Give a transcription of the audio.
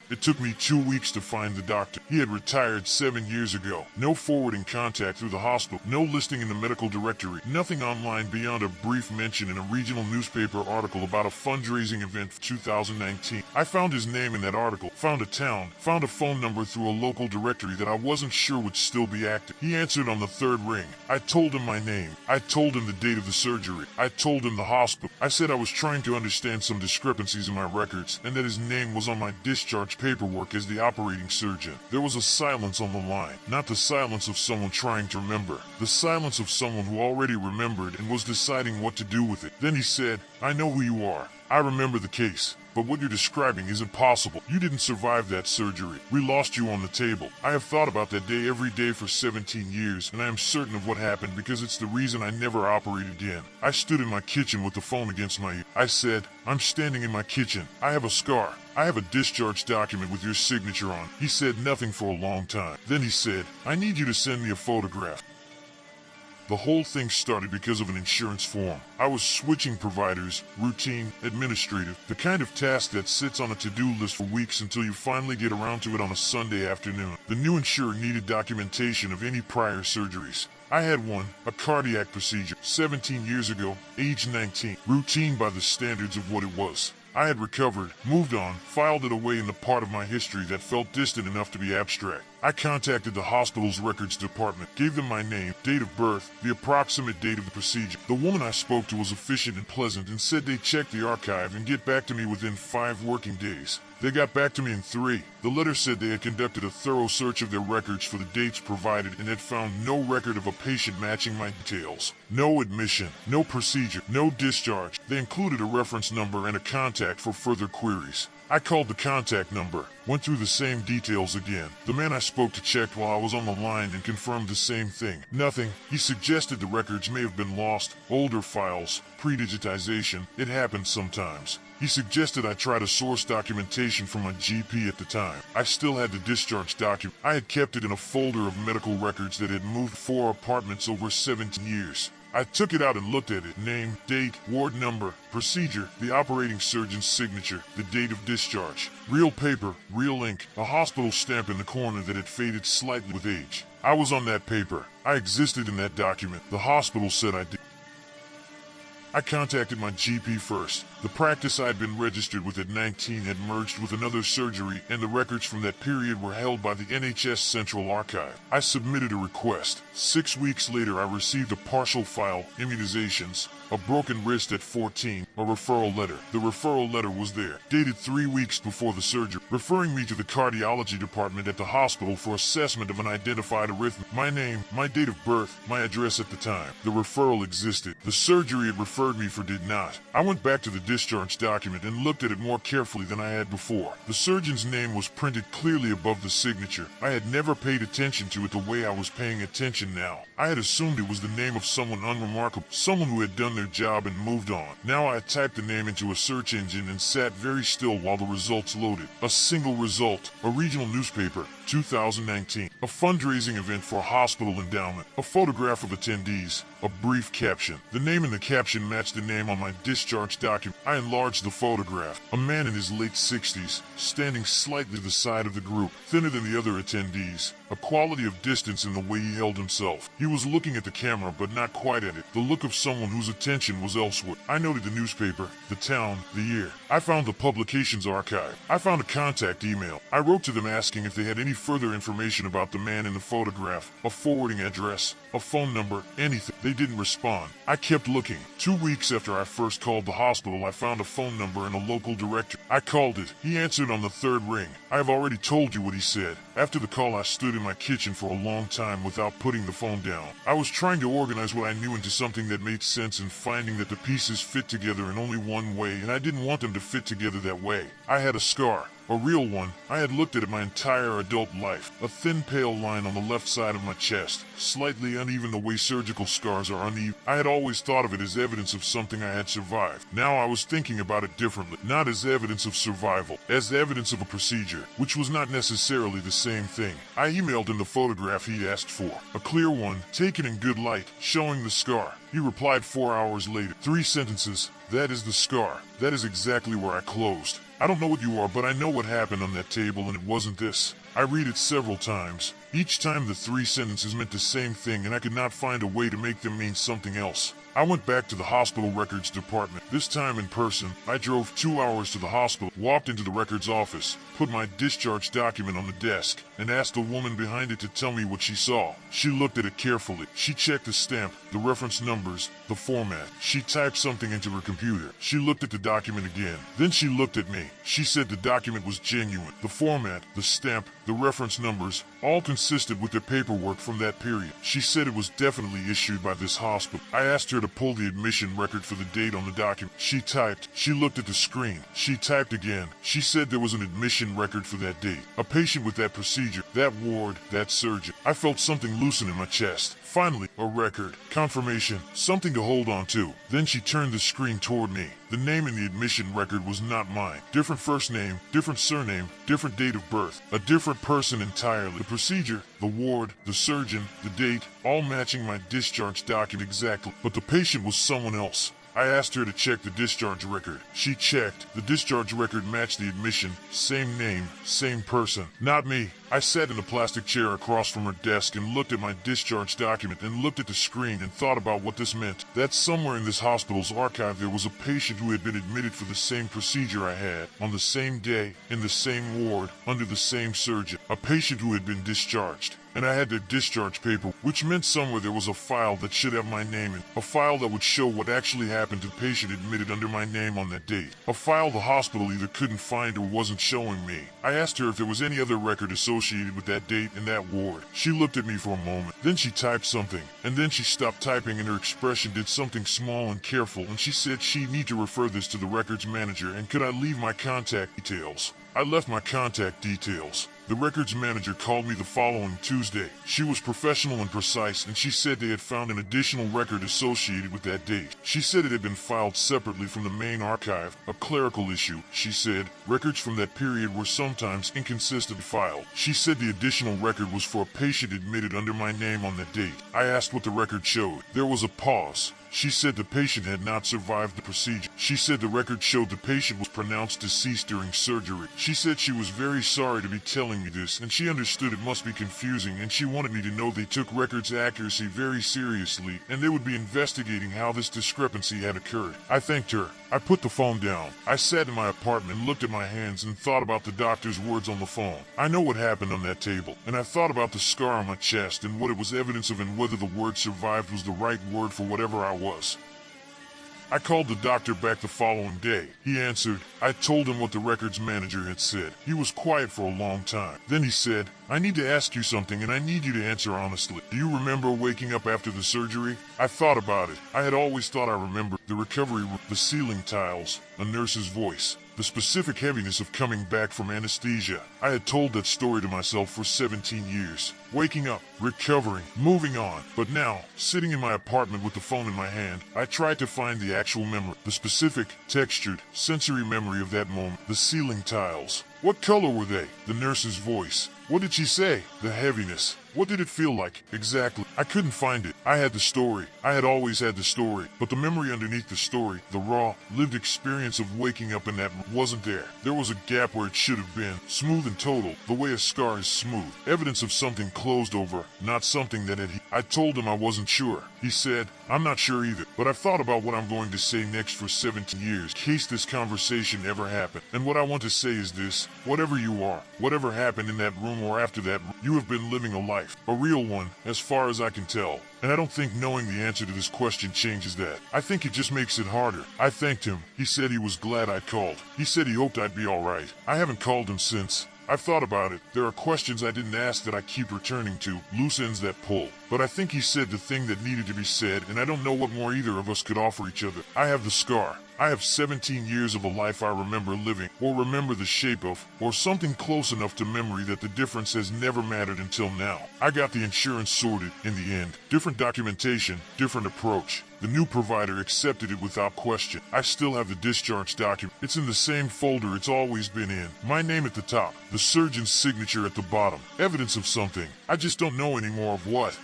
It took me 2 weeks to find the doctor. He had retired 7 years ago. No forwarding contact through the hospital. No listing in the medical directory. Nothing online beyond a brief mention in a regional newspaper article about a fundraising event for 2019. I found his name in that article, found a town, found a phone number through a local directory that I wasn't sure would still be active. He answered on the third ring. I told him my name. I told him the date of the surgery. I told him the hospital. I said I was trying to understand some discrepancies in my records and that his name was on my discharge paperwork as the operating surgeon. There was a silence on the line, not the silence of someone trying to remember, the silence of someone who already remembered and was deciding what to do with it. Then he said, "I know who you are. I remember the case. But what you're describing is impossible. You didn't survive that surgery. We lost you on the table. I have thought about that day every day for 17 years, and I am certain of what happened because it's the reason I never operated again." I stood in my kitchen with the phone against my ear. I said, "I'm standing in my kitchen. I have a scar. I have a discharge document with your signature on." He said nothing for a long time. Then he said, "I need you to send me a photograph." The whole thing started because of an insurance form. I was switching providers, routine, administrative, the kind of task that sits on a to-do list for weeks until you finally get around to it on a Sunday afternoon. The new insurer needed documentation of any prior surgeries. I had one, a cardiac procedure, 17 years ago, age 19, routine by the standards of what it was. I had recovered, moved on, filed it away in the part of my history that felt distant enough to be abstract. I contacted the hospital's records department, gave them my name, date of birth, the approximate date of the procedure. The woman I spoke to was efficient and pleasant and said they'd check the archive and get back to me within 5 working days. They got back to me in 3. The letter said they had conducted a thorough search of their records for the dates provided and had found no record of a patient matching my details. No admission, no procedure, no discharge. They included a reference number and a contact for further queries. I called the contact number, went through the same details again. The man I spoke to checked while I was on the line and confirmed the same thing. Nothing. He suggested the records may have been lost, older files, pre-digitization. It happens sometimes. He suggested I try to source documentation from my GP at the time. I still had the discharge document. I had kept it in a folder of medical records that had moved 4 apartments over 17 years. I took it out and looked at it. Name, date, ward number, procedure, the operating surgeon's signature, the date of discharge. Real paper, real ink, a hospital stamp in the corner that had faded slightly with age. I was on that paper. I existed in that document. The hospital said I did. I contacted my GP first. The practice I had been registered with at 19 had merged with another surgery, and the records from that period were held by the NHS Central Archive. I submitted a request. 6 weeks later, I received a partial file, immunizations, a broken wrist at 14, a referral letter. The referral letter was there, dated 3 weeks before the surgery, referring me to the cardiology department at the hospital for assessment of an identified arrhythmia. My name, my date of birth, my address at the time. The referral existed. The surgery it referred me for did not. I went back to the discharge document and looked at it more carefully than I had before. The surgeon's name was printed clearly above the signature. I had never paid attention to it the way I was paying attention now. I had assumed it was the name of someone unremarkable, someone who had done their job and moved on. Now I typed the name into a search engine and sat very still while the results loaded. A single result, a regional newspaper, 2019. A fundraising event for a hospital endowment. A photograph of attendees. A brief caption. The name in the caption matched the name on my discharge document. I enlarged the photograph. A man in his late 60s, standing slightly to the side of the group, thinner than the other attendees. A quality of distance in the way he held himself. He was looking at the camera, but not quite at it. The look of someone whose attention was elsewhere. I noted the newspaper, the town, the year. I found the publications archive. I found a contact email. I wrote to them asking if they had any further information about the man in the photograph, a forwarding address, a phone number, anything. They didn't respond. I kept looking. 2 weeks after I first called the hospital, I found a phone number in a local directory. I called it. He answered on the third ring. I have already told you what he said. After the call, I stood in my kitchen for a long time without putting the phone down. I was trying to organize what I knew into something that made sense and finding that the pieces fit together in only one way, and I didn't want them to fit together that way. I had a scar. A real one. I had looked at it my entire adult life. A thin pale line on the left side of my chest. Slightly uneven the way surgical scars are uneven. I had always thought of it as evidence of something I had survived. Now I was thinking about it differently. Not as evidence of survival. As evidence of a procedure, which was not necessarily the same thing. I emailed him the photograph he asked for. A clear one, taken in good light, showing the scar. He replied 4 hours later. 3 sentences. That is the scar. That is exactly where I closed. I don't know what you are, but I know what happened on that table, and it wasn't this. I read it several times. Each time the 3 sentences meant the same thing, and I could not find a way to make them mean something else. I went back to the hospital records department, this time in person. I drove 2 hours to the hospital, walked into the records office, put my discharge document on the desk, and asked the woman behind it to tell me what she saw. She looked at it carefully. She checked the stamp, the reference numbers, the format. She typed something into her computer. She looked at the document again. Then she looked at me. She said the document was genuine. The format, the stamp, the reference numbers, all consisted with the paperwork from that period. She said it was definitely issued by this hospital. I asked her to pull the admission record for the date on the document. She typed. She looked at the screen. She typed again. She said there was an admission record for that date. A patient with that procedure, that ward, that surgeon. I felt something loosen in my chest. Finally, a record. Confirmation. Something to hold on to. Then she turned the screen toward me. The name in the admission record was not mine. Different first name, different surname, different date of birth. A different person entirely. The procedure, the ward, the surgeon, the date, all matching my discharge document exactly. But the patient was someone else. I asked her to check the discharge record. She checked. The discharge record matched the admission. Same name, same person. Not me. I sat in a plastic chair across from her desk and looked at my discharge document and looked at the screen and thought about what this meant. That somewhere in this hospital's archive there was a patient who had been admitted for the same procedure I had, on the same day, in the same ward, under the same surgeon. A patient who had been discharged. And I had their discharge paper, which meant somewhere there was a file that should have my name in. A file that would show what actually happened to the patient admitted under my name on that date. A file the hospital either couldn't find or wasn't showing me. I asked her if there was any other record associated with that date and that ward. She looked at me for a moment. Then she typed something. And then she stopped typing and her expression did something small and careful, and she said she'd need to refer this to the records manager and could I leave my contact details. I left my contact details. The records manager called me the following Tuesday. She was professional and precise, and she said they had found an additional record associated with that date. She said it had been filed separately from the main archive, a clerical issue. She said records from that period were sometimes inconsistently filed. She said the additional record was for a patient admitted under my name on that date. I asked what the record showed. There was a pause. She said the patient had not survived the procedure. She said the record showed the patient was pronounced deceased during surgery. She said she was very sorry to be telling me this, and she understood it must be confusing, and she wanted me to know they took records accuracy very seriously, and they would be investigating how this discrepancy had occurred. I thanked her. I put the phone down. I sat in my apartment, looked at my hands, and thought about the doctor's words on the phone. I know what happened on that table, and I thought about the scar on my chest and what it was evidence of and whether the word survived was the right word for whatever I was. I called the doctor back the following day. He answered. I told him what the records manager had said. He was quiet for a long time. Then he said, I need to ask you something and I need you to answer honestly. Do you remember waking up after the surgery? I thought about it. I had always thought I remembered the recovery room, the ceiling tiles, a nurse's voice, the specific heaviness of coming back from anesthesia. I had told that story to myself for 17 years. Waking up, recovering, moving on. But now, sitting in my apartment with the phone in my hand, I tried to find the actual memory, the specific, textured, sensory memory of that moment. The ceiling tiles. What color were they? The nurse's voice. What did she say? The heaviness. What did it feel like? Exactly. I couldn't find it. I had the story. I had always had the story. But the memory underneath the story, the raw, lived experience of waking up in that wasn't there. There was a gap where it should have been. Smooth and total, the way a scar is smooth. Evidence of something closed over, not something that had... I told him I wasn't sure. He said, I'm not sure either, but I've thought about what I'm going to say next for 17 years, in case this conversation ever happened. And what I want to say is this: whatever you are, whatever happened in that room or after that, you have been living a life, a real one, as far as I can tell. And I don't think knowing the answer to this question changes that. I think it just makes it harder. I thanked him. He said he was glad I'd called. He said he hoped I'd be alright. I haven't called him since. I've thought about it. There are questions I didn't ask that I keep returning to, loose ends that pull. But I think he said the thing that needed to be said, and I don't know what more either of us could offer each other. I have the scar. I have 17 years of a life I remember living, or remember the shape of, or something close enough to memory that the difference has never mattered until now. I got the insurance sorted in the end. Different documentation, different approach. The new provider accepted it without question. I still have the discharge document. It's in the same folder it's always been in. My name at the top, the surgeon's signature at the bottom. Evidence of something. I just don't know anymore of what.